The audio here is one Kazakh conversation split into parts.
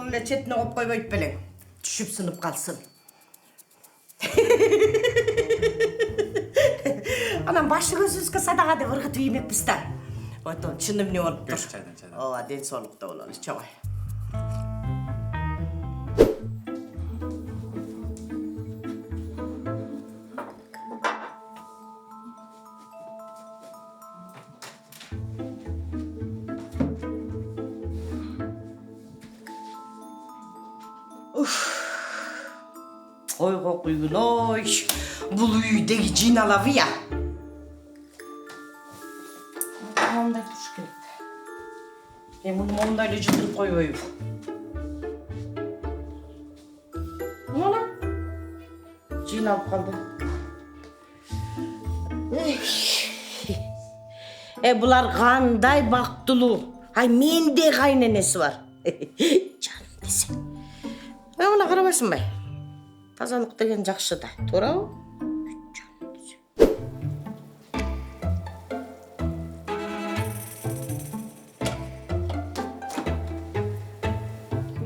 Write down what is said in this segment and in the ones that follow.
Bununla çetine koyup koyup belen. Düşüp sınıp kalsın. Anam başı gözünüz kısa da hadi vırgıt yemek bizden. Oto çınım ne olup dur. Çaydan. Ova den solukta olalım çabay. Oy kokuyun oy. Buluyu de cin alavı ya. Onda tuş geldi. Ben bunu mondayla cıdırıp koyuyorum. Ne lan? Cin alıp kaldım. Bular kanday baktulu. Hay mende kaynanesi var. Canım dese. Ona karamasın be. Тазалық деген жақсы да, тура ау?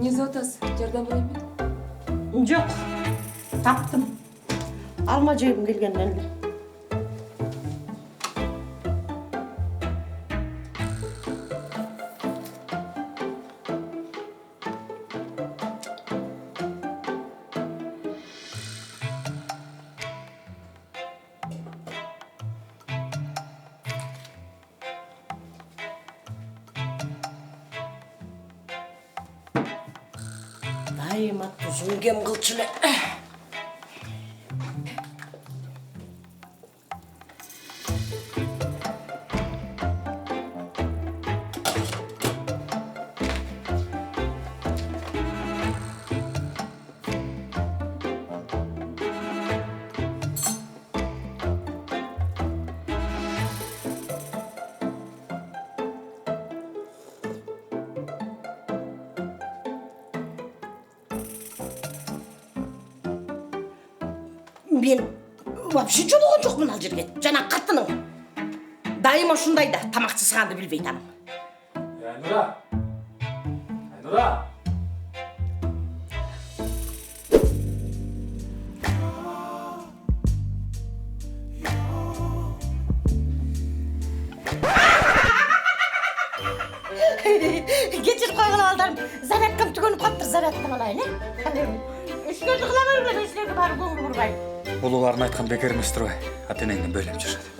Не зотас, жардам берейин мен? Жоқ, таптым. Алма жегім келгеннен эле. Дайыма түзүнгем кылчылы. Мен вообще жолуган жокмун ал жерге. Жана катының. Дайыма ушундай да тамаксызганды билбейт анам. Айнура! Айнура! Кечирип койгула балдарым. Зарядкам түгөнүп калыптыр, зарядтан алайын, Иштерди кыла бербеле, иштерди баары көңүл бурбай. Улуулардын айткан бекер эмес турбай. Ата-энеңден бөлөп жашады.